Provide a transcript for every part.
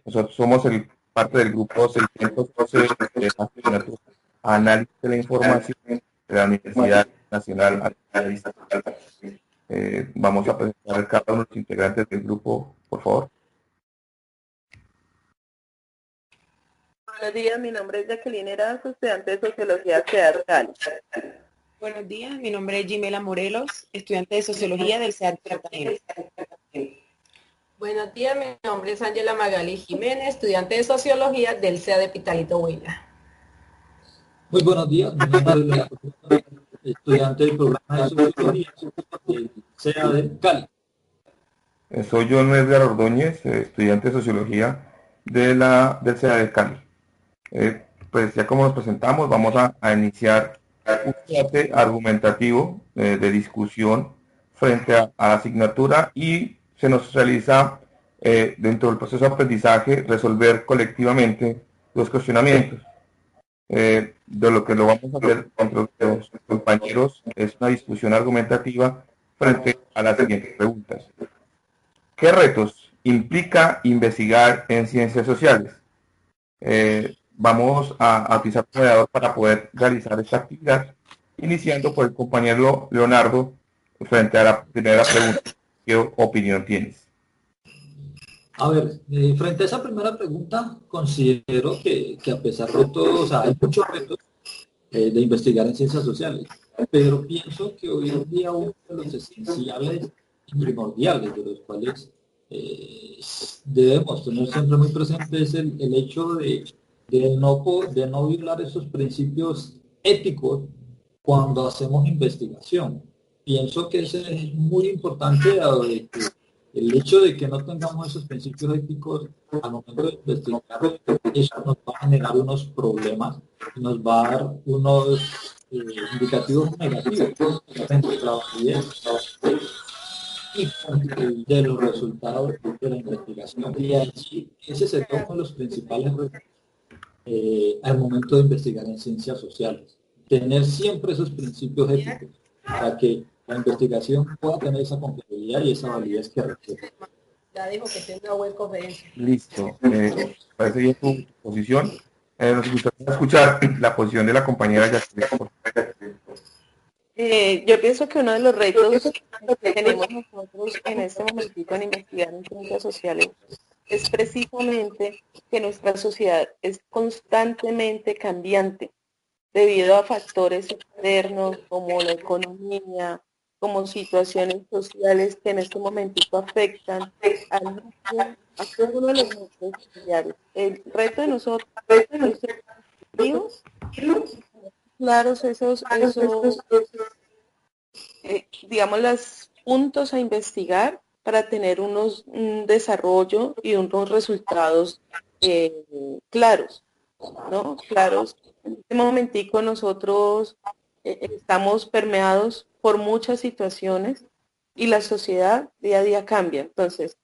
Nosotros somos parte del grupo 612 de la asignatura Análisis de la Información de la Universidad Nacional Agraria. Vamos a presentar a cada uno de los integrantes del grupo, por favor. Buenos días, mi nombre es Jacqueline Erazo, estudiante de Sociología CEAR Cali. Buenos días, mi nombre es Jimela Morelos, estudiante de Sociología del CEAR Cartagena. Buenos días, mi nombre es Ángela Magali Jiménez, estudiante de Sociología del CEA de Pitalito Huila. Muy buenos días, mi nombre es Leonardo, estudiante del programa de Sociología del CEA de Cali. Soy John Edgar Ordóñez, estudiante de Sociología del CEA de Cali. Pues ya como nos presentamos, vamos a iniciar un debate argumentativo de discusión frente a la asignatura y se nos realiza dentro del proceso de aprendizaje resolver colectivamente los cuestionamientos. De lo que lo vamos a hacer entre los compañeros es una discusión argumentativa frente a las siguientes preguntas. ¿Qué retos implica investigar en ciencias sociales? Vamos a utilizar un moderador para poder realizar esta actividad, iniciando por el compañero Leonardo frente a la primera pregunta. ¿Qué opinión tienes? A ver, frente a esa primera pregunta, considero que a pesar de todo, o sea, hay muchos retos de investigar en ciencias sociales, pero pienso que hoy en día uno de los esenciales y primordiales de los cuales debemos tener siempre muy presente es el hecho de no violar esos principios éticos cuando hacemos investigación. Pienso que eso es muy importante, dado de que el hecho de que no tengamos esos principios éticos al momento de investigar, eso nos va a generar unos problemas, nos va a dar unos indicativos negativos frente a la validez y de los resultados de la investigación. Y allí ese sería uno de los principales retos al momento de investigar en ciencias sociales. Tener siempre esos principios éticos para que la investigación pueda tener esa complejidad y esa validez que requiere. Ya dijo que tiene una buena conferencia. Listo. Parece bien tu posición. Nos gustaría escuchar la posición de la compañera Jacqueline. Yo pienso que uno de los retos que tenemos nosotros en este momento en investigar en ciencias sociales es precisamente que nuestra sociedad es constantemente cambiante debido a factores externos como la economía, como situaciones sociales que en este momento afectan a cada uno de los núcleos familiares. El reto de nosotros es ser activos, claros digamos, los puntos a investigar para tener un desarrollo y unos resultados claros, ¿no? Claros. En este momentico nosotros estamos permeados por muchas situaciones y la sociedad día a día cambia. Entonces,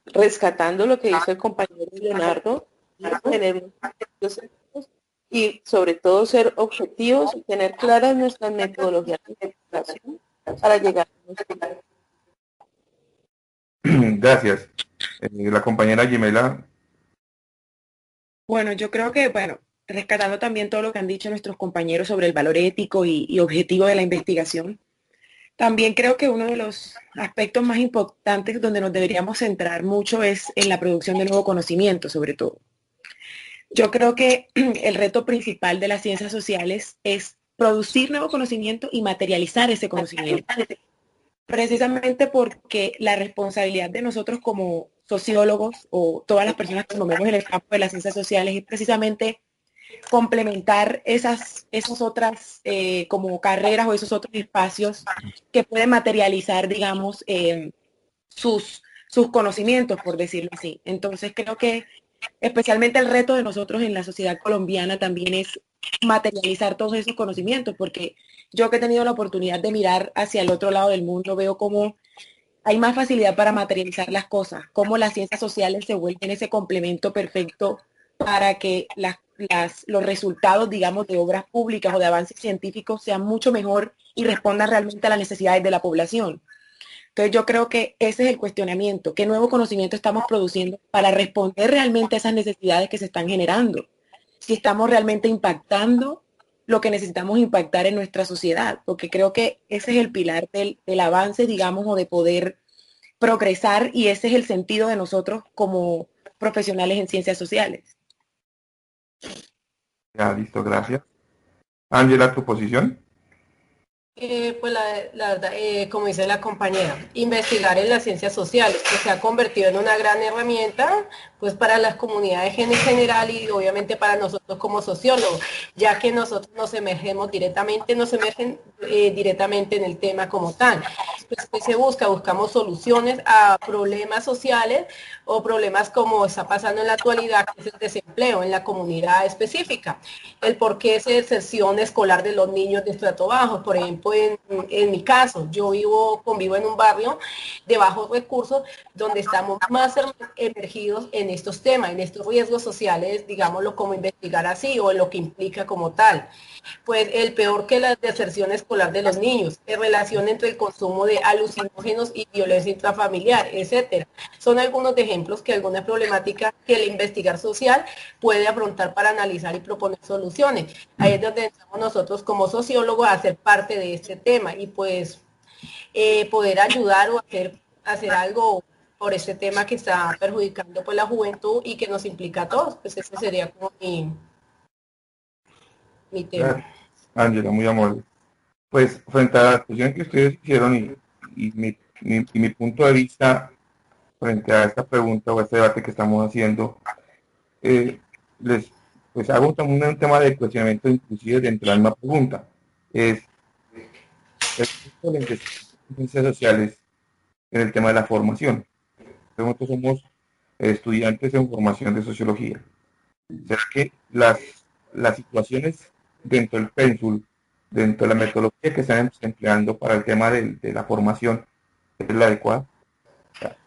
rescatando lo que dice el compañero Leonardo, tener unos y sobre todo ser objetivos y tener claras nuestras metodologías de investigación para llegar a nuestro. Gracias. La compañera Jimela. Bueno, yo creo que, rescatando también todo lo que han dicho nuestros compañeros sobre el valor ético y objetivo de la investigación, también creo que uno de los aspectos más importantes donde nos deberíamos centrar mucho es en la producción de nuevo conocimiento, sobre todo. Yo creo que el reto principal de las ciencias sociales es producir nuevo conocimiento y materializar ese conocimiento. Precisamente porque la responsabilidad de nosotros como sociólogos o todas las personas que nos movemos en el campo de las ciencias sociales es precisamente complementar esas otras como carreras o esos otros espacios que pueden materializar, digamos, sus conocimientos, por decirlo así. Entonces creo que especialmente el reto de nosotros en la sociedad colombiana también es materializar todos esos conocimientos, porque yo que he tenido la oportunidad de mirar hacia el otro lado del mundo, veo cómo hay más facilidad para materializar las cosas, cómo las ciencias sociales se vuelven ese complemento perfecto para que los resultados, digamos, de obras públicas o de avances científicos sean mucho mejor y respondan realmente a las necesidades de la población. Entonces yo creo que ese es el cuestionamiento, qué nuevo conocimiento estamos produciendo para responder realmente a esas necesidades que se están generando, si estamos realmente impactando lo que necesitamos impactar en nuestra sociedad, porque creo que ese es el pilar del avance, digamos, o de poder progresar, y ese es el sentido de nosotros como profesionales en ciencias sociales. Ya, listo, gracias. Ángela, ¿tu posición? Pues la verdad, como dice la compañera, investigar en las ciencias sociales, que se ha convertido en una gran herramienta, pues para las comunidades en general y obviamente para nosotros como sociólogos, ya que nosotros nos emergemos directamente, nos emergen directamente en el tema como tal. Pues, ¿qué se busca? Buscamos soluciones a problemas sociales o problemas como está pasando en la actualidad, que es el desempleo en la comunidad específica. El por qué esa deserción escolar de los niños de estrato bajo. Por ejemplo, en mi caso, yo convivo en un barrio de bajos recursos donde estamos más emergidos en estos temas, en estos riesgos sociales, digámoslo como investigar así, o en lo que implica como tal. Pues el peor que la deserción escolar de los niños, en relación entre el consumo de alucinógenos y violencia intrafamiliar, etcétera. Son algunos de ejemplos que alguna problemática que el investigar social puede afrontar para analizar y proponer soluciones. Ahí es donde entramos nosotros como sociólogos a ser parte de este tema y pues poder ayudar o hacer algo por este tema que está perjudicando pues la juventud y que nos implica a todos. Pues ese sería como mi tema. Gracias, Ángela, muy amable. Pues frente a la discusión que ustedes hicieron y mi punto de vista frente a esta pregunta o a este debate que estamos haciendo, eh, les pues hago también un tema de cuestionamiento inclusive dentro de la misma pregunta. Es el punto de la investigación en ciencias sociales en el tema de la formación. Nosotros somos estudiantes en formación de sociología. ¿Será que las situaciones dentro del pénsul, dentro de la metodología que están empleando para el tema de la formación es la adecuada?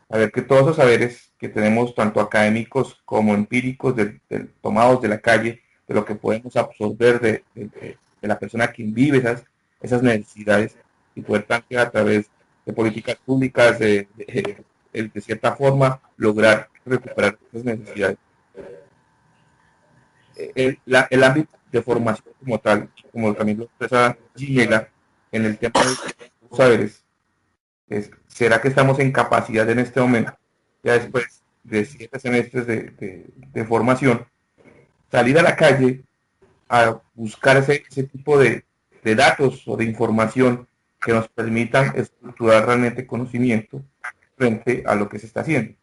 A ver que todos los saberes que tenemos, tanto académicos como empíricos, tomados de la calle, de lo que podemos absorber de la persona que vive esas necesidades y poder plantear a través de políticas públicas, de cierta forma, lograr recuperar esas necesidades. El ámbito de formación como tal, como también lo expresa Ginela, en el tema de los saberes, ¿será que estamos en capacidad en este momento, ya después de 7 semestres de formación, salir a la calle a buscar ese tipo de datos o de información que nos permitan estructurar realmente conocimiento frente a lo que se está haciendo?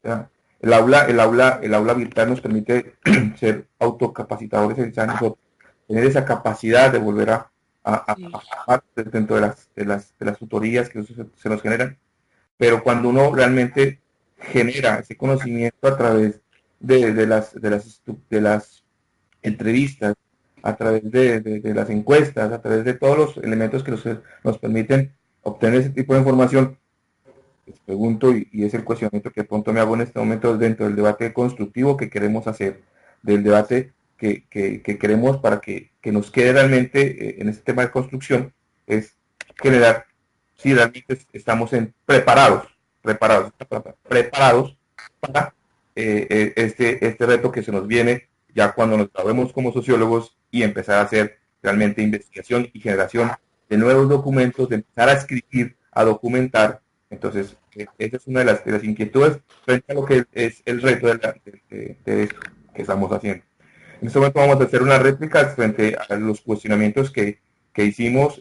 ¿Ya? El aula virtual nos permite ser autocapacitadores en nosotros, tener esa capacidad de volver a formar dentro de las tutorías que se nos generan, pero cuando uno realmente genera ese conocimiento a través de las entrevistas, a través de las encuestas, a través de todos los elementos que nos permiten obtener ese tipo de información, les pregunto, y es el cuestionamiento que de pronto me hago en este momento dentro del debate constructivo que queremos hacer, del debate que queremos para que nos quede realmente en este tema de construcción, es generar si realmente estamos preparados para este reto que se nos viene ya cuando nos grabemos como sociólogos y empezar a hacer realmente investigación y generación de nuevos documentos, de empezar a escribir, a documentar. Entonces, esa es una de las inquietudes frente a lo que es el reto de esto que estamos haciendo. En este momento vamos a hacer unas réplicas frente a los cuestionamientos que hicimos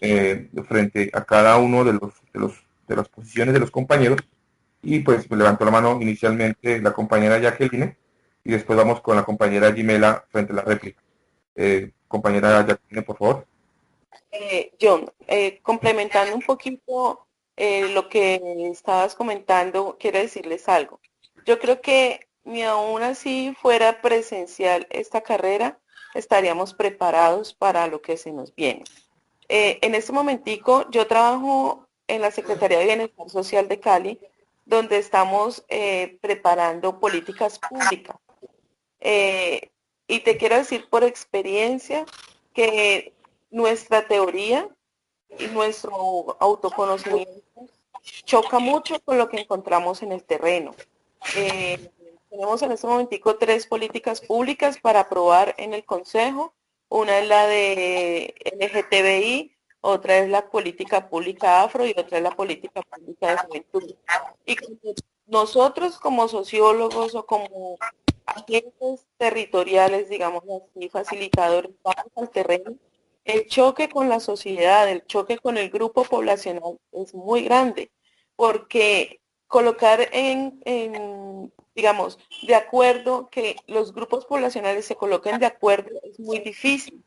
frente a cada uno de las posiciones de los compañeros. Y pues levantó la mano inicialmente la compañera Jacqueline y después vamos con la compañera Gimela frente a la réplica. Compañera Jacqueline, por favor. John, complementando un poquito lo que estabas comentando, quiero decirles algo. Yo creo que ni aún así fuera presencial esta carrera, estaríamos preparados para lo que se nos viene. En este momentico, yo trabajo en la Secretaría de Bienestar Social de Cali, donde estamos preparando políticas públicas. Eh, y te quiero decir por experiencia que nuestra teoría y nuestro autoconocimiento choca mucho con lo que encontramos en el terreno. Tenemos en este momentico 3 políticas públicas para aprobar en el Consejo. Una es la de LGTBI, otra es la política pública afro y otra es la política pública de juventud. Y nosotros como sociólogos o como agentes territoriales, digamos así, facilitadores, vamos al terreno, el choque con la sociedad, el choque con el grupo poblacional es muy grande, porque colocar digamos, de acuerdo, que los grupos poblacionales se coloquen de acuerdo es muy difícil.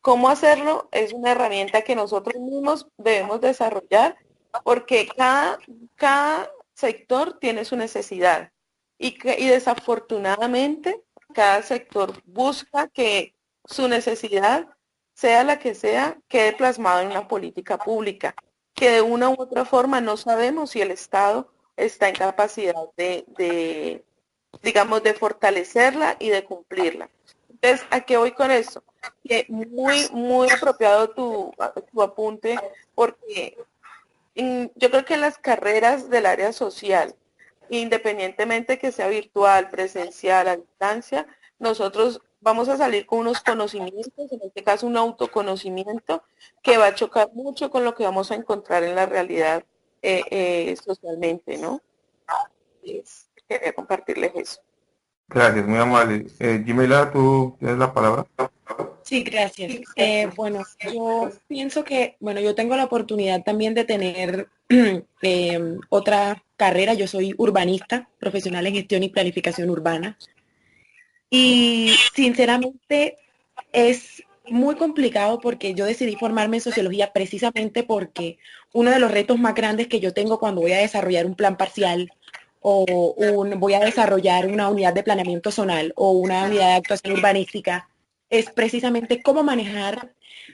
¿Cómo hacerlo? Es una herramienta que nosotros mismos debemos desarrollar, porque cada sector tiene su necesidad y desafortunadamente cada sector busca que su necesidad, sea la que sea, quede plasmado en una política pública, que de una u otra forma no sabemos si el Estado está en capacidad digamos, de fortalecerla y de cumplirla. Entonces, ¿a qué voy con eso? Que muy apropiado tu apunte, porque yo creo que en las carreras del área social, independientemente que sea virtual, presencial, a distancia, nosotros vamos a salir con unos conocimientos, en este caso un autoconocimiento, que va a chocar mucho con lo que vamos a encontrar en la realidad socialmente, ¿no? Quería compartirles eso. Gracias, muy amable. Gimela, tú tienes la palabra. Sí, gracias. Bueno, yo pienso que, bueno, yo tengo la oportunidad también de tener otra carrera. Yo soy urbanista, profesional en gestión y planificación urbana. Y sinceramente es muy complicado porque yo decidí formarme en sociología precisamente porque uno de los retos más grandes que yo tengo cuando voy a desarrollar un plan parcial o voy a desarrollar una unidad de planeamiento zonal o una unidad de actuación urbanística es precisamente cómo manejar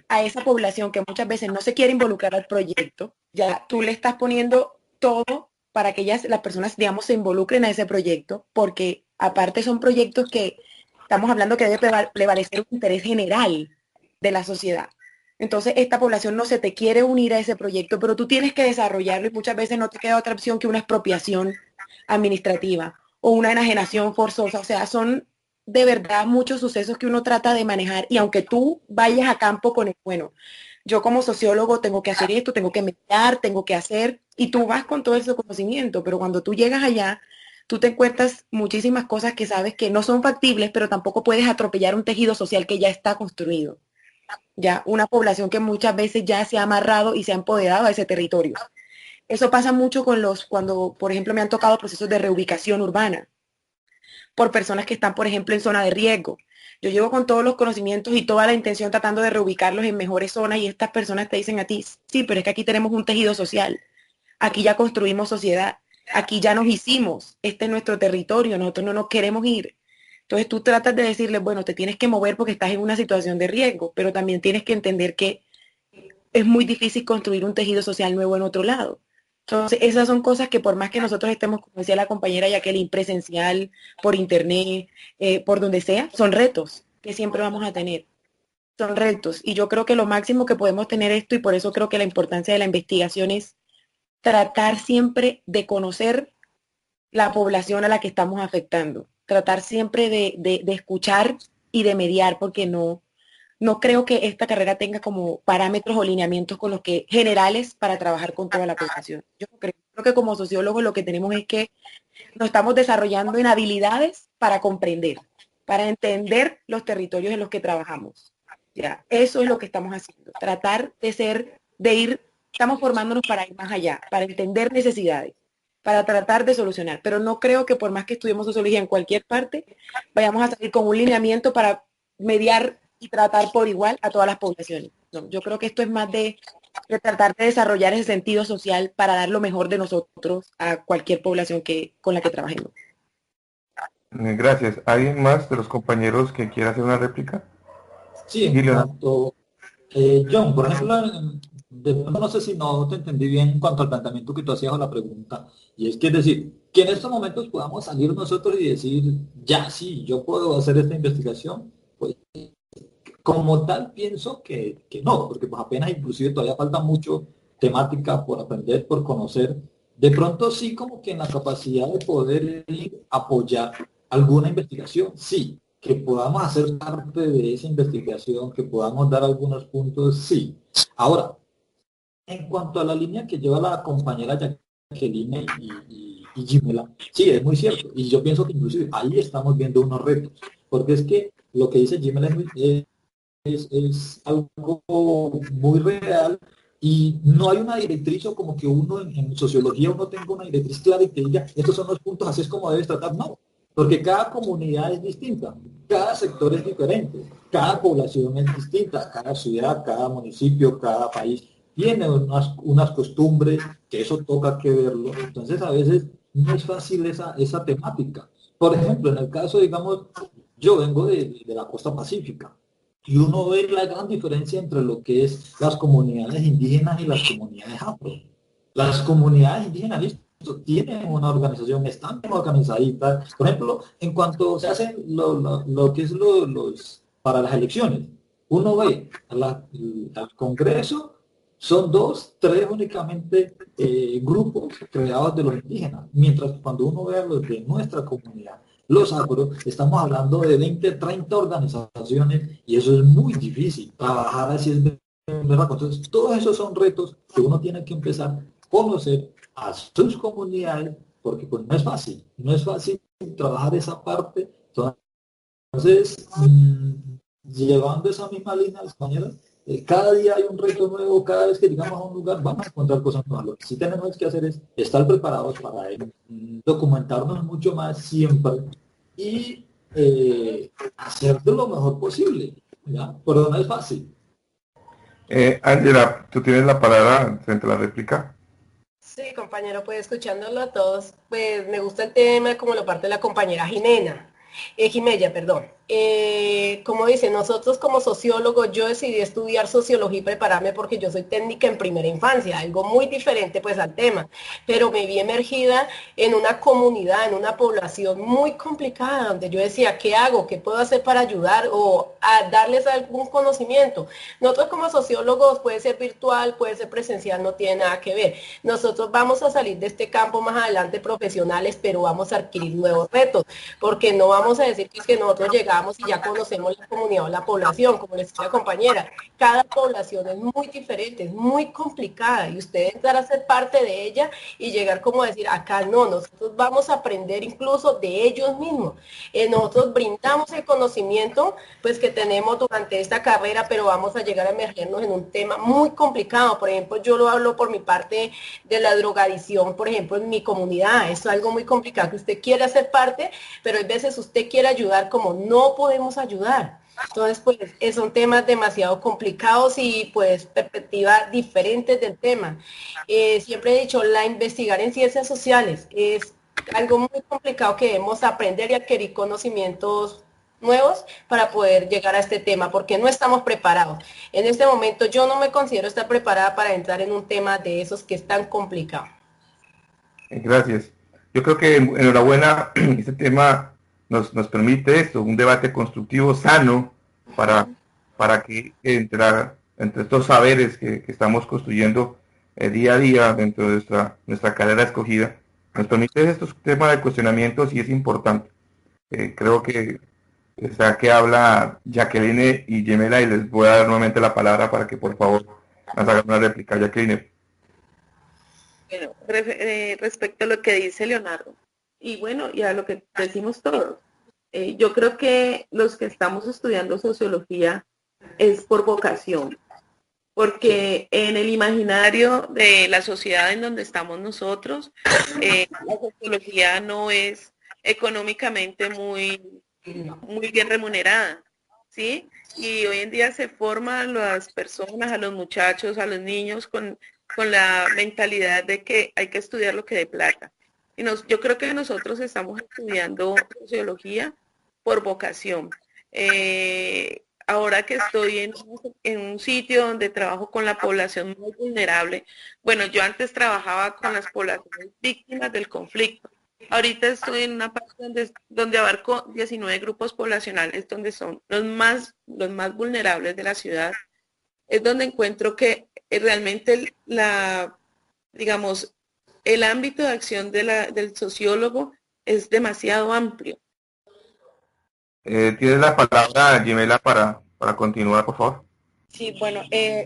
a esa población que muchas veces no se quiere involucrar al proyecto. Ya tú le estás poniendo todo para que las personas, digamos, se involucren a ese proyecto, porque aparte son proyectos que estamos hablando que debe prevalecer un interés general de la sociedad. Entonces, esta población no se te quiere unir a ese proyecto, pero tú tienes que desarrollarlo y muchas veces no te queda otra opción que una expropiación administrativa o una enajenación forzosa. O sea, son de verdad muchos sucesos que uno trata de manejar y aunque tú vayas a campo con el, bueno, yo como sociólogo tengo que hacer esto, tengo que mediar, tengo que hacer, y tú vas con todo ese conocimiento, pero cuando tú llegas allá, tú te encuentras muchísimas cosas que sabes que no son factibles, pero tampoco puedes atropellar un tejido social que ya está construido. Ya una población que muchas veces ya se ha amarrado y se ha empoderado a ese territorio. Eso pasa mucho cuando, por ejemplo, me han tocado procesos de reubicación urbana por personas que están, por ejemplo, en zona de riesgo. Yo llevo con todos los conocimientos y toda la intención tratando de reubicarlos en mejores zonas y estas personas te dicen a ti, sí, pero es que aquí tenemos un tejido social, aquí ya construimos sociedad, aquí ya nos hicimos, este es nuestro territorio, nosotros no nos queremos ir. Entonces tú tratas de decirles, bueno, te tienes que mover porque estás en una situación de riesgo, pero también tienes que entender que es muy difícil construir un tejido social nuevo en otro lado. Entonces, esas son cosas que por más que nosotros estemos, como decía la compañera Jacqueline, presencial, por internet, por donde sea, son retos que siempre vamos a tener. Son retos. Y yo creo que lo máximo que podemos tener esto, y por eso creo que la importancia de la investigación es tratar siempre de conocer la población a la que estamos afectando. Tratar siempre de escuchar y de mediar, porque no creo que esta carrera tenga como parámetros o lineamientos con los que generales para trabajar con toda la población. Yo no creo. Creo que como sociólogos lo que tenemos es que nos estamos desarrollando en habilidades para comprender, para entender los territorios en los que trabajamos. Ya, eso es lo que estamos haciendo. Tratar estamos formándonos para ir más allá, para entender necesidades, para tratar de solucionar. Pero no creo que por más que estudiemos sociología en cualquier parte, vayamos a salir con un lineamiento para mediar y tratar por igual a todas las poblaciones. No, yo creo que esto es más de tratar de desarrollar ese sentido social para dar lo mejor de nosotros a cualquier población con la que trabajemos. Gracias. ¿Alguien más de los compañeros que quiera hacer una réplica? Sí, en cuanto, John, por ejemplo, de pronto no sé si no te entendí bien en cuanto al planteamiento que tú hacías o la pregunta, y es decir, que en estos momentos podamos salir nosotros y decir, ya sí, yo puedo hacer esta investigación, pues como tal pienso que no, porque pues apenas inclusive todavía falta mucho temática por aprender, por conocer, De pronto sí como que en la capacidad de poder apoyar alguna investigación, sí, que podamos hacer parte de esa investigación, que podamos dar algunos puntos, sí. Ahora, en cuanto a la línea que lleva la compañera Jacqueline y Gimela, sí, es muy cierto. Y yo pienso que inclusive ahí estamos viendo unos retos, porque es que lo que dice Gimela es algo muy real y no hay una directriz o como que uno en sociología uno tenga una directriz clara y que diga, estos son los puntos, así es como debes tratar. No, porque cada comunidad es distinta, cada sector es diferente, cada población es distinta, cada ciudad, cada municipio, cada país tiene unas costumbres que eso toca que verlo. Entonces a veces no es fácil esa temática. Por ejemplo, en el caso, digamos, yo vengo de la costa pacífica y uno ve la gran diferencia entre lo que es las comunidades indígenas y las comunidades afro. Las comunidades indígenas listo, tienen una organización, están organizaditas. Por ejemplo, en cuanto se hacen lo que es para las elecciones, uno ve al Congreso, son dos, tres únicamente grupos creados de los indígenas, mientras cuando uno ve a los de nuestra comunidad, los agro, estamos hablando de 20, 30 organizaciones y eso es muy difícil. Trabajar así es verdad. Entonces, todos esos son retos que uno tiene que empezar a conocer a sus comunidades, porque pues no es fácil, no es fácil trabajar esa parte. Entonces, llevando esa misma línea, compañeras, cada día hay un reto nuevo, cada vez que llegamos a un lugar vamos a encontrar cosas nuevas. Lo que sí tenemos que hacer es estar preparados para documentarnos mucho más siempre y hacer de lo mejor posible, ¿ya? Pero no es fácil. Ángela, tú tienes la palabra frente a la réplica. Sí, compañero, pues escuchándolo a todos, pues me gusta el tema como lo parte la compañera Jimella, perdón. Como dice, nosotros como sociólogos, yo decidí estudiar sociología y prepararme porque yo soy técnica en primera infancia, algo muy diferente pues al tema, pero me vi emergida en una comunidad, en una población muy complicada, donde yo decía, ¿qué hago? ¿Qué puedo hacer para ayudar o a darles algún conocimiento? Nosotros como sociólogos, puede ser virtual, puede ser presencial, no tiene nada que ver. Nosotros vamos a salir de este campo más adelante profesionales, pero vamos a adquirir nuevos retos, porque no vamos a decir que es que nosotros llegamos y ya conocemos la comunidad o la población, como les decía la compañera. Cada población es muy diferente, es muy complicada y usted entrar a ser parte de ella y llegar como a decir, acá no, nosotros vamos a aprender incluso de ellos mismos. Nosotros brindamos el conocimiento pues que tenemos durante esta carrera, pero vamos a llegar a emergernos en un tema muy complicado. Por ejemplo, yo lo hablo por mi parte de la drogadicción, por ejemplo, en mi comunidad. Es algo muy complicado que usted quiere hacer parte, pero a veces usted quiere ayudar como no podemos ayudar. Entonces, pues, son temas demasiado complicados y, pues, perspectivas diferentes del tema. Siempre he dicho, investigar en ciencias sociales es algo muy complicado que debemos aprender y adquirir conocimientos nuevos para poder llegar a este tema, porque no estamos preparados. En este momento yo no me considero estar preparada para entrar en un tema de esos que es tan complicado. Gracias. Yo creo que enhorabuena, este tema nos permite esto, un debate constructivo sano para, para que entre estos saberes que estamos construyendo día a día dentro de nuestra carrera escogida, nos permite estos temas de cuestionamientos y es importante. Creo que está que habla Jacqueline y Gemela y les voy a dar nuevamente la palabra para que por favor nos hagan una réplica. Jacqueline. Bueno, respecto a lo que dice Leonardo, y bueno, y a lo que decimos todos, yo creo que los que estamos estudiando sociología es por vocación, porque en el imaginario de la sociedad en donde estamos nosotros, la sociología no es económicamente muy bien remunerada, ¿sí? Y hoy en día se forman a las personas, a los muchachos, a los niños con la mentalidad de que hay que estudiar lo que dé plata. Yo creo que nosotros estamos estudiando sociología por vocación. Ahora que estoy en un sitio donde trabajo con la población muy vulnerable, bueno, yo antes trabajaba con las poblaciones víctimas del conflicto. Ahorita estoy en una parte donde abarco 19 grupos poblacionales, donde son los más vulnerables de la ciudad. Es donde encuentro que realmente digamos, el ámbito de acción del sociólogo es demasiado amplio. Tienes la palabra, Gimela, para continuar, por favor. Sí, bueno,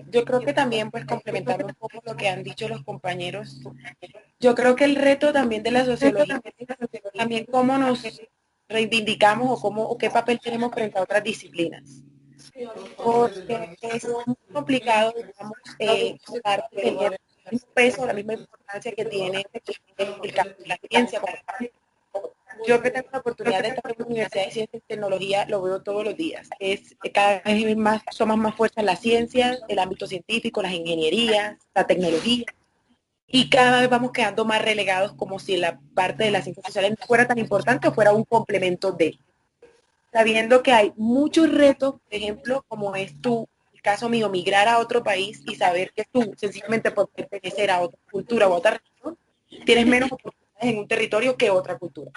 yo creo que también, pues, complementando un poco lo que han dicho los compañeros, yo creo que el reto también de la sociología es también cómo nos reivindicamos o cómo o qué papel tenemos frente a otras disciplinas. Porque es muy complicado, digamos, tratar de tener el mismo peso, la misma importancia que tiene el campo de la ciencia. Yo que tengo la oportunidad de estar en la Universidad de Ciencia y Tecnología, lo veo todos los días. Cada vez más, toman más fuerza las ciencias, el ámbito científico, las ingenierías, la tecnología, y cada vez vamos quedando más relegados como si la parte de las ciencias sociales no fuera tan importante o fuera un complemento de, sabiendo que hay muchos retos, por ejemplo, como es tú, el caso mío, migrar a otro país y saber que tú, sencillamente por pertenecer a otra cultura o a otra región, tienes menos oportunidades en un territorio que otra cultura.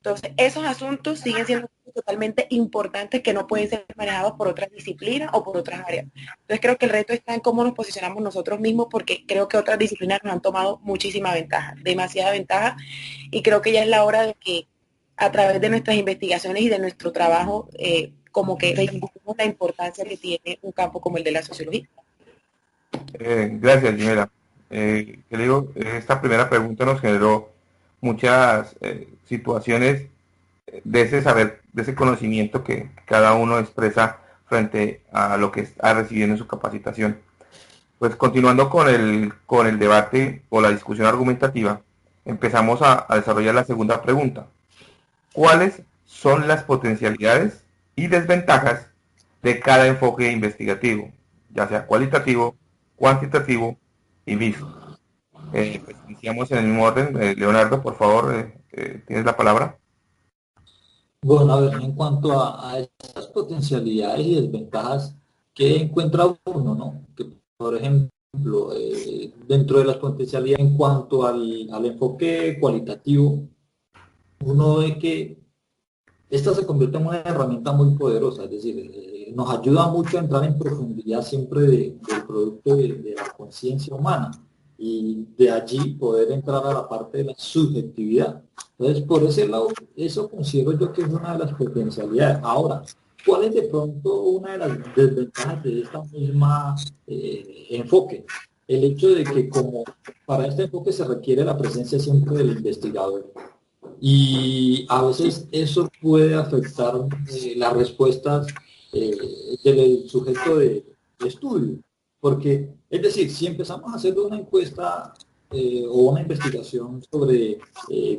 Entonces, esos asuntos siguen siendo totalmente importantes que no pueden ser manejados por otras disciplinas o por otras áreas. Entonces, creo que el reto está en cómo nos posicionamos nosotros mismos, porque creo que otras disciplinas nos han tomado muchísima ventaja, demasiada ventaja, y creo que ya es la hora de que a través de nuestras investigaciones y de nuestro trabajo, como que reivindiquemos la importancia que tiene un campo como el de la sociología. Gracias, Gimela. Te digo, esta primera pregunta nos generó muchas situaciones de ese saber, de ese conocimiento que cada uno expresa frente a lo que está recibiendo en su capacitación. Pues continuando con el debate o la discusión argumentativa, empezamos a desarrollar la segunda pregunta. ¿Cuáles son las potencialidades y desventajas de cada enfoque investigativo, ya sea cualitativo, cuantitativo y mixto? Pues iniciamos en el mismo orden. Leonardo, por favor, tienes la palabra. Bueno, a ver, en cuanto a esas potencialidades y desventajas que encuentra uno, ¿no? Que, por ejemplo, dentro de las potencialidades en cuanto al enfoque cualitativo, uno ve que esta se convierte en una herramienta muy poderosa, es decir, nos ayuda mucho a entrar en profundidad siempre del producto de la conciencia humana y de allí poder entrar a la parte de la subjetividad. Entonces, por ese lado, eso considero yo que es una de las potencialidades. Ahora, ¿cuál es de pronto una de las desventajas de esta misma enfoque? El hecho de que como para este enfoque se requiere la presencia siempre del investigador. Y a veces eso puede afectar las respuestas del sujeto de estudio. Porque, es decir, si empezamos a hacer una encuesta o una investigación sobre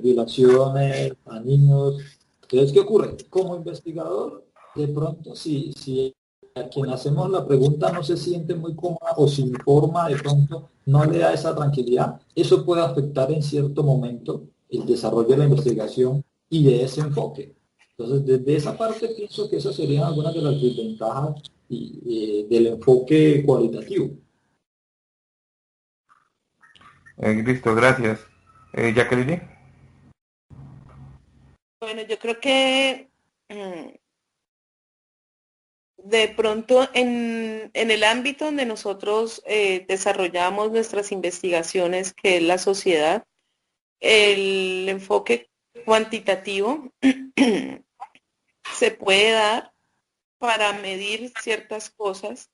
violaciones a niños, entonces, ¿qué ocurre? Como investigador, de pronto, si a quien hacemos la pregunta no se siente muy cómoda o se informa, de pronto no le da esa tranquilidad, eso puede afectar en cierto momento el desarrollo de la investigación y de ese enfoque. Entonces, desde esa parte pienso que esas serían algunas de las desventajas del enfoque cualitativo. Listo, gracias. Jacqueline. Bueno, yo creo que de pronto en el ámbito donde nosotros desarrollamos nuestras investigaciones, que es la sociedad, el enfoque cuantitativo se puede dar para medir ciertas cosas,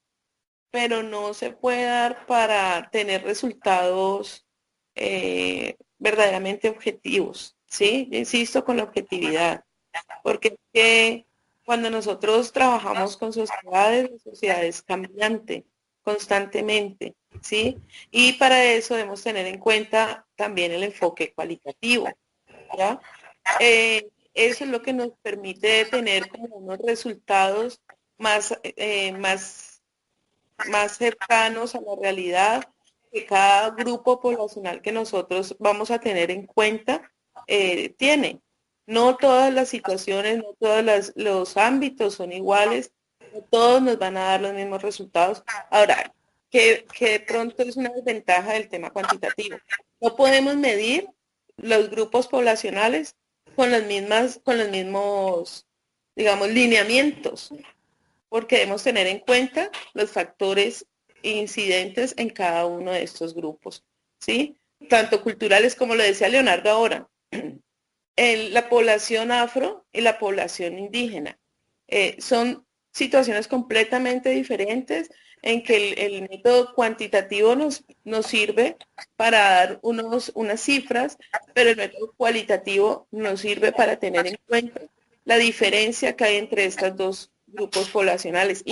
pero no se puede dar para tener resultados verdaderamente objetivos, ¿sí? Yo insisto con la objetividad, porque es que cuando nosotros trabajamos con sociedades, la sociedad es cambiante constantemente, ¿sí? Y para eso debemos tener en cuenta también el enfoque cualitativo, ¿ya? Eso es lo que nos permite tener como unos resultados más cercanos a la realidad que cada grupo poblacional que nosotros vamos a tener en cuenta tiene. No todas las situaciones, no todos los ámbitos son iguales, no todos nos van a dar los mismos resultados. Ahora, que de pronto es una desventaja del tema cuantitativo. No podemos medir los grupos poblacionales con los mismos, digamos, lineamientos, porque debemos tener en cuenta los factores incidentes en cada uno de estos grupos, ¿sí? tanto culturales como lo decía Leonardo ahora, la población afro y la población indígena. Son situaciones completamente diferentes en que el método cuantitativo nos sirve para dar unas cifras, pero el método cualitativo nos sirve para tener en cuenta la diferencia que hay entre estos dos grupos poblacionales,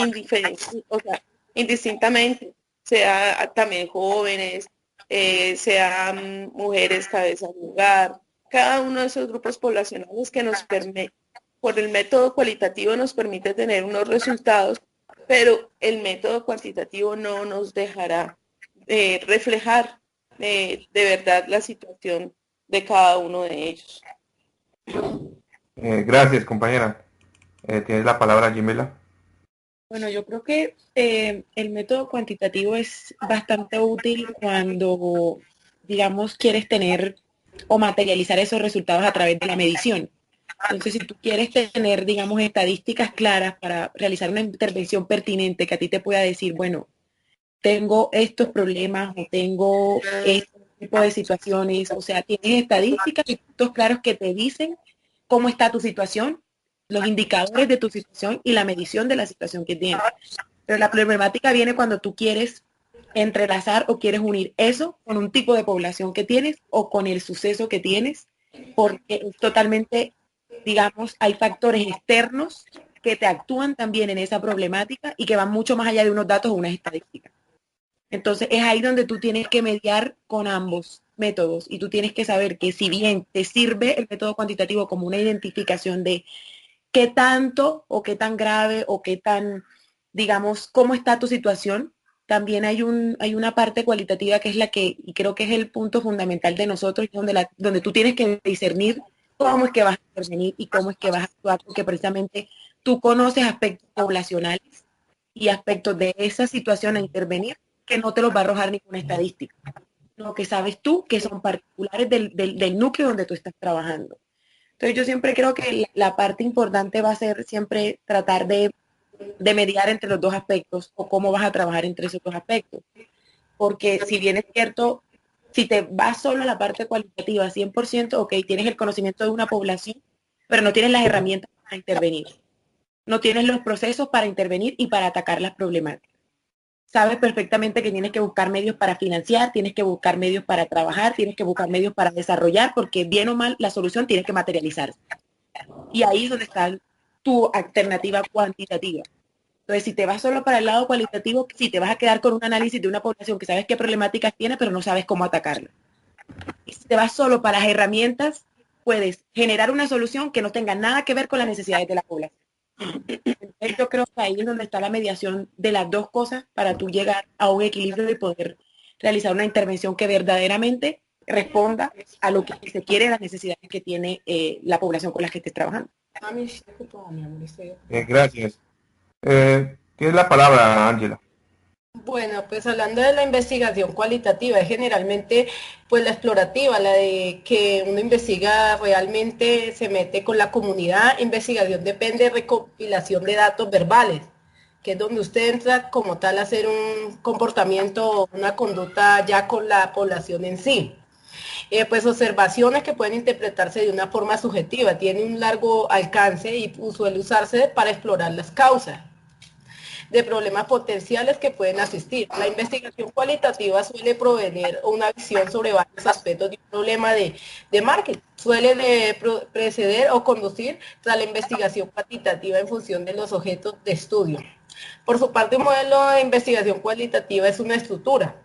o sea, indistintamente, sea también jóvenes, sean mujeres cabeza de hogar, cada uno de esos grupos poblacionales que nos permite, por el método cualitativo nos permite tener unos resultados, pero el método cuantitativo no nos dejará reflejar de verdad la situación de cada uno de ellos. Gracias, compañera. Tienes la palabra, Jimela. Bueno, yo creo que el método cuantitativo es bastante útil cuando, digamos, quieres tener o materializar esos resultados a través de la medición. Entonces, si tú quieres tener, digamos, estadísticas claras para realizar una intervención pertinente que a ti te pueda decir, bueno, tengo estos problemas o tengo este tipo de situaciones, o sea, tienes estadísticas y puntos claros que te dicen cómo está tu situación, los indicadores de tu situación y la medición de la situación que tienes. Pero la problemática viene cuando tú quieres entrelazar o quieres unir eso con un tipo de población que tienes o con el suceso que tienes, porque es totalmente, digamos, hay factores externos que te actúan también en esa problemática y que van mucho más allá de unos datos o unas estadísticas. Entonces es ahí donde tú tienes que mediar con ambos métodos y tú tienes que saber que si bien te sirve el método cuantitativo como una identificación de qué tanto o qué tan grave o qué tan, digamos, cómo está tu situación, también hay una parte cualitativa que es la que, y creo que es el punto fundamental de nosotros, donde tú tienes que discernir cómo es que vas a intervenir y cómo es que vas a actuar, porque precisamente tú conoces aspectos poblacionales y aspectos de esa situación a intervenir que no te los va a arrojar ninguna estadística. Lo que sabes tú que son particulares del núcleo donde tú estás trabajando. Entonces yo siempre creo que la parte importante va a ser siempre tratar de mediar entre los dos aspectos o cómo vas a trabajar entre esos dos aspectos. Porque si bien es cierto, si te vas solo a la parte cualitativa 100%, ok, tienes el conocimiento de una población, pero no tienes las herramientas para intervenir. No tienes los procesos para intervenir y para atacar las problemáticas. Sabes perfectamente que tienes que buscar medios para financiar, tienes que buscar medios para trabajar, tienes que buscar medios para desarrollar, porque bien o mal la solución tiene que materializarse. Y ahí es donde está tu alternativa cuantitativa. Entonces, si te vas solo para el lado cualitativo, sí, te vas a quedar con un análisis de una población que sabes qué problemáticas tiene, pero no sabes cómo atacarla. Y si te vas solo para las herramientas, puedes generar una solución que no tenga nada que ver con las necesidades de la población. Entonces, yo creo que ahí es donde está la mediación de las dos cosas para tú llegar a un equilibrio y poder realizar una intervención que verdaderamente responda a lo que se quiere, las necesidades que tiene la población con la que estés trabajando. Gracias. Tienes la palabra, Ángela. Bueno, pues hablando de la investigación cualitativa, es generalmente pues la explorativa, la de que uno investiga realmente, se mete con la comunidad. Investigación depende de recopilación de datos verbales, que es donde usted entra como tal a hacer un comportamiento, una conducta ya con la población en sí. Pues observaciones que pueden interpretarse de una forma subjetiva, tiene un largo alcance y suele usarse para explorar las causas de problemas potenciales que pueden asistir. La investigación cualitativa suele proveer una visión sobre varios aspectos de un problema de marketing. Suele preceder o conducir tras la investigación cuantitativa en función de los objetos de estudio. Por su parte, un modelo de investigación cualitativa es una estructura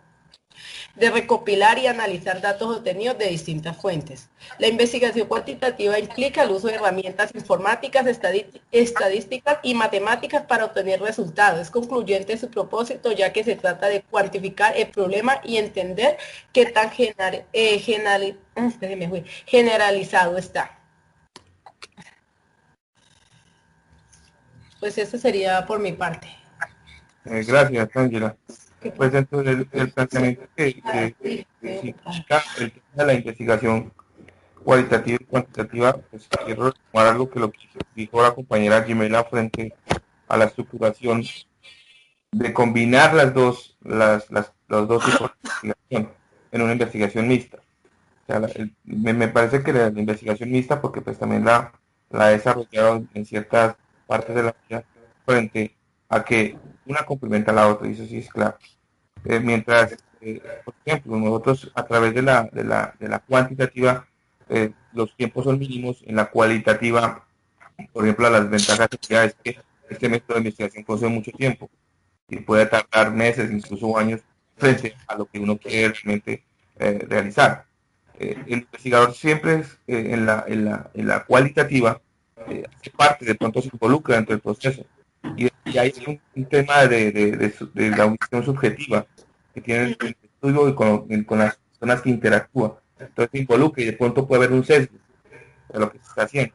de recopilar y analizar datos obtenidos de distintas fuentes. La investigación cuantitativa implica el uso de herramientas informáticas, estadísticas y matemáticas para obtener resultados. Es concluyente su propósito, ya que se trata de cuantificar el problema y entender qué tan generalizado está. Pues eso sería por mi parte. Gracias, Ángela. Pues dentro del planteamiento que significa el tema de la investigación cualitativa y cuantitativa, pues quiero retomar algo que lo que dijo la compañera Jimela frente a la estructuración de combinar los dos tipos de investigación. en una investigación mixta. O sea, me parece que la investigación mixta, porque pues también la he desarrollado en ciertas partes de la vida, frente a que una complementa a la otra, y eso sí es claro. Mientras, por ejemplo, nosotros a través de la cuantitativa, los tiempos son mínimos, en la cualitativa, por ejemplo, las ventajas es que este método de investigación consume mucho tiempo y puede tardar meses, incluso años, frente a lo que uno quiere realmente realizar. El investigador siempre es, en la cualitativa, hace parte, de pronto se involucra dentro del proceso. Y hay un tema de la audición subjetiva que tiene el estudio y con las personas que interactúan. Entonces se involucra y de pronto puede haber un sesgo de lo que se está haciendo.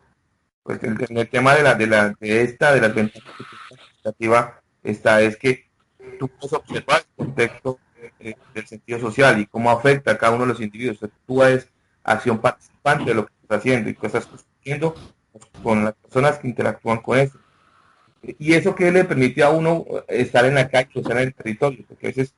Pues en el tema de las ventajas que tiene la cualitativa está es que tú puedes observar el contexto del sentido social y cómo afecta a cada uno de los individuos. Entonces, tú eres acción participante de lo que estás haciendo y que estás haciendo con las personas que interactúan con eso. Y eso que le permite a uno estar en la calle, o estar en el territorio, porque a veces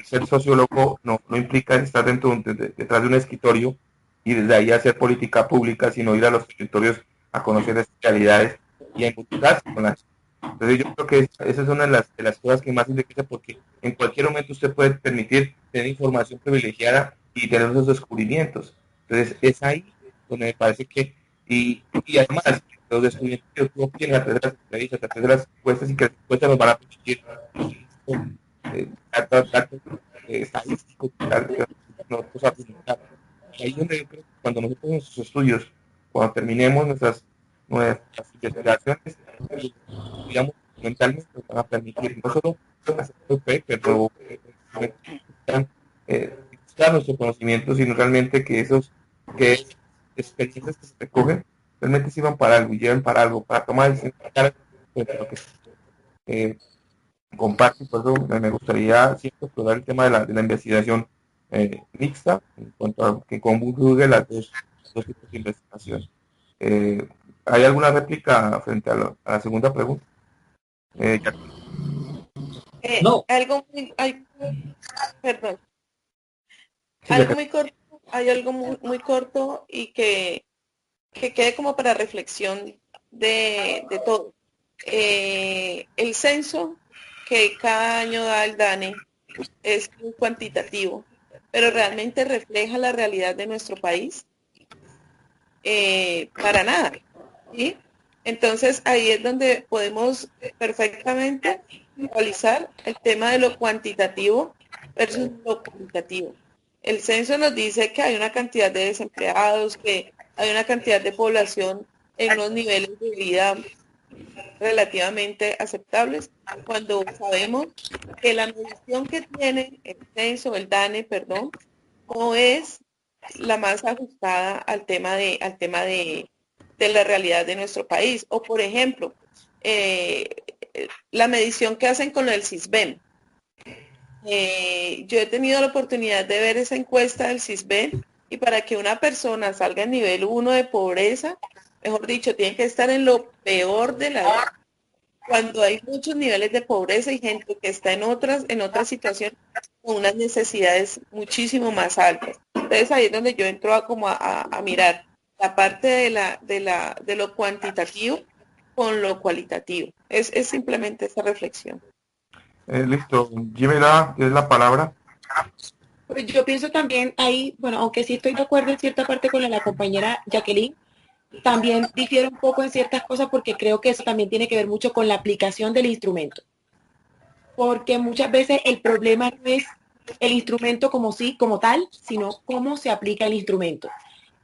ser sociólogo no implica estar detrás de un escritorio y desde ahí hacer política pública, sino ir a los territorios a conocer las realidades y a involucrarse con las. Entonces yo creo que esa es una de las cosas que más enriquece, porque en cualquier momento usted puede permitir tener información privilegiada y tener esos descubrimientos. Entonces es ahí donde me parece que, y además los descubrimientos que tú obtienes a través de las entrevistas, a través de las encuestas, y que las encuestas nos van a permitir datos estadísticos que nosotros argumentar. Ahí es donde yo creo que cuando nosotros en nuestros estudios, cuando terminemos nuestras investigaciones, digamos, mentalmente nos van a permitir no solo hacer un paper, pero buscar nuestro conocimiento, sino realmente que que experiencias que se recogen realmente sirvan para algo y lleven para algo, para tomar decisiones para lo que eh, comparto. Y por eso me gustaría siempre explorar el tema de la investigación mixta, en cuanto a que conjugue los dos tipos de investigación. Eh, ¿Hay alguna réplica frente a la segunda pregunta? No, Perdón, Sí, algo muy corto, hay algo muy corto y que quede como para reflexión de todo. El censo que cada año da el DANE es muy cuantitativo, pero realmente refleja la realidad de nuestro país. Para nada, ¿sí? Entonces ahí es donde podemos perfectamente analizar el tema de lo cuantitativo versus lo cualitativo. El censo nos dice que hay una cantidad de desempleados, que hay una cantidad de población en unos niveles de vida relativamente aceptables, cuando sabemos que la medición que tiene el censo, el DANE, perdón, no es la más ajustada al tema de la realidad de nuestro país. O por ejemplo, eh, la medición que hacen con el CISBEN. Yo he tenido la oportunidad de ver esa encuesta del CISBEN, y para que una persona salga en nivel 1 de pobreza, mejor dicho, tiene que estar en lo peor de la, cuando hay muchos niveles de pobreza y gente que está en otras situaciones con unas necesidades muchísimo más altas. Entonces ahí es donde yo entro a mirar la parte de lo cuantitativo con lo cualitativo. Es simplemente esa reflexión. listo. Jimmy, es la palabra. Pues yo pienso también ahí, bueno, aunque sí estoy de acuerdo en cierta parte con la compañera Jacqueline, también difiere un poco en ciertas cosas porque creo que eso también tiene que ver mucho con la aplicación del instrumento. Porque muchas veces el problema no es el instrumento como tal, sino cómo se aplica el instrumento.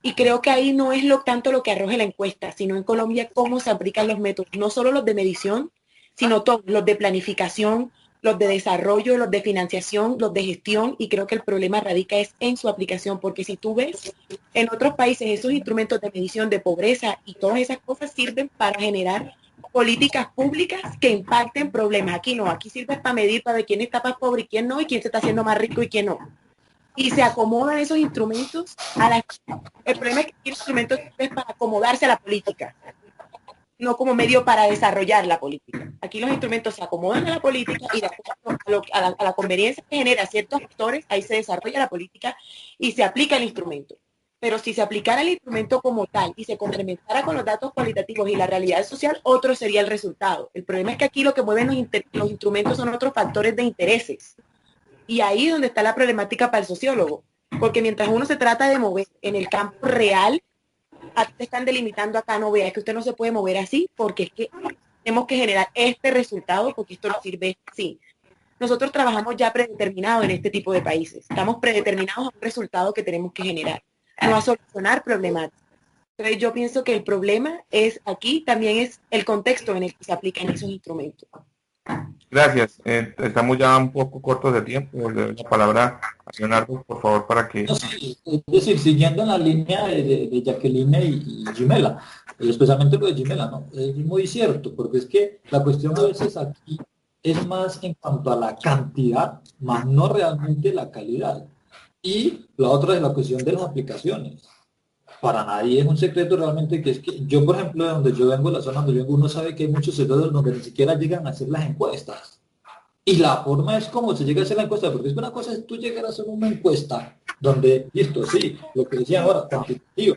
Y creo que ahí no es tanto lo que arroje la encuesta, sino en Colombia cómo se aplican los métodos, no solo los de medición, sino todos, los de planificación, los de desarrollo, los de financiación, los de gestión, y creo que el problema radica es en su aplicación, porque si tú ves en otros países esos instrumentos de medición de pobreza y todas esas cosas sirven para generar políticas públicas que impacten problemas. Aquí no, aquí sirve para medir, para ver quién está más pobre y quién no, y quién se está haciendo más rico y quién no. Y se acomodan esos instrumentos a la. El problema es que el instrumento es para acomodarse a la política. no como medio para desarrollar la política. Aquí los instrumentos se acomodan a la política y de acuerdo a la conveniencia que genera ciertos actores, ahí se desarrolla la política y se aplica el instrumento. Pero si se aplicara el instrumento como tal y se complementara con los datos cualitativos y la realidad social, otro sería el resultado. El problema es que aquí lo que mueven los instrumentos son otros factores de intereses. Y ahí es donde está la problemática para el sociólogo. Porque mientras uno se trata de mover en el campo real, a ti te están delimitando acá, no vea, es que usted no se puede mover así porque es que tenemos que generar este resultado porque esto no sirve así. Nosotros trabajamos ya predeterminado en este tipo de países. Estamos predeterminados a un resultado que tenemos que generar, no a solucionar problemáticas. Entonces yo pienso que el problema es aquí, también es el contexto en el que se aplican esos instrumentos. Gracias. Estamos ya un poco cortos de tiempo. Le doy la palabra a Leonardo, por favor, para que... No, sí, es decir, siguiendo en la línea de Jacqueline y Gimela, especialmente lo de Gimela, ¿no? Es muy cierto, porque es que la cuestión a veces aquí es más en cuanto a la cantidad, más no realmente la calidad. Y la otra es la cuestión de las aplicaciones. Para nadie es un secreto realmente que es que yo, por ejemplo, de donde yo vengo, la zona donde yo vengo, uno sabe que hay muchos sectores donde ni siquiera llegan a hacer las encuestas. Y la forma es como se llega a hacer la encuesta, porque es que una cosa es tú llegar a hacer una encuesta donde, listo, sí, lo que decía ahora, cuantitativo,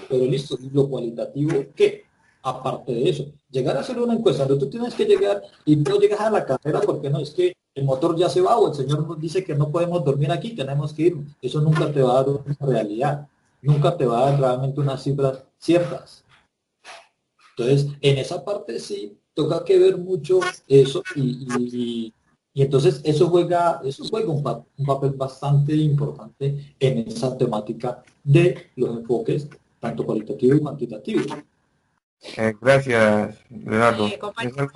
pero listo, ¿y lo cualitativo qué? Aparte de eso, llegar a hacer una encuesta donde tú tienes que llegar y no llegas a la carrera porque no, es que el motor ya se va o el señor nos dice que no podemos dormir aquí, tenemos que ir. Eso nunca te va a dar una realidad, nunca te va a dar realmente unas cifras ciertas. Entonces, en esa parte sí, toca que ver mucho eso y entonces eso juega un papel bastante importante en esa temática de los enfoques tanto cualitativo y cuantitativo. Gracias, Leonardo. Compañero,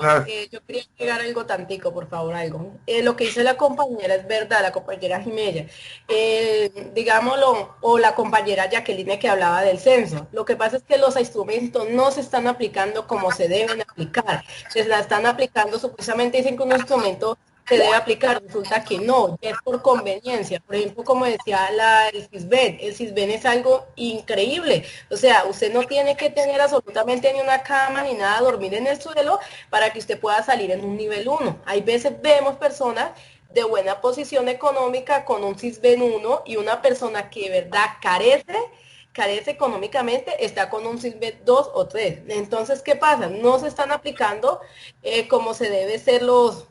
yo quería llegar a algo tantico, por favor, algo. Lo que dice la compañera es verdad, la compañera Jimella. Digámoslo, o la compañera Jacqueline que hablaba del censo. Lo que pasa es que los instrumentos no se están aplicando como se deben aplicar. Se la están aplicando, supuestamente dicen que un instrumento se debe aplicar, resulta que no, ya es por conveniencia. Por ejemplo, como decía el CISBEN es algo increíble. O sea, usted no tiene que tener absolutamente ni una cama ni nada, dormir en el suelo para que usted pueda salir en un nivel 1. Hay veces vemos personas de buena posición económica con un CISBEN 1 y una persona que de verdad carece económicamente, está con un CISBEN 2 o 3. Entonces, ¿qué pasa? No se están aplicando como se debe ser los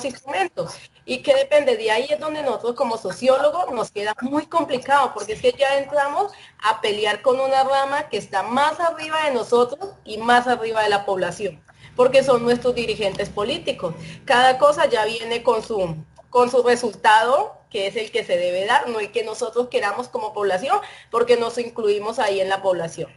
instrumentos. Y que depende, de ahí es donde nosotros como sociólogos nos queda muy complicado, porque es que ya entramos a pelear con una rama que está más arriba de nosotros y más arriba de la población, porque son nuestros dirigentes políticos. Cada cosa ya viene con su resultado, que es el que se debe dar, no el que nosotros queramos como población, porque nos incluimos ahí en la población.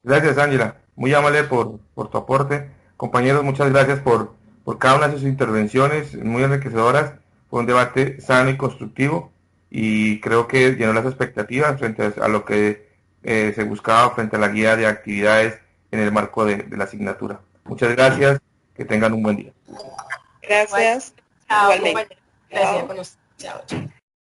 Gracias, Ángela. Muy amable por tu aporte. Compañeros, muchas gracias por cada una de sus intervenciones, muy enriquecedoras. Fue un debate sano y constructivo y creo que llenó las expectativas frente a lo que se buscaba frente a la guía de actividades en el marco de la asignatura. Muchas gracias, que tengan un buen día. Gracias. Chao, Igualmente. compañero. Gracias. Chao. Chao.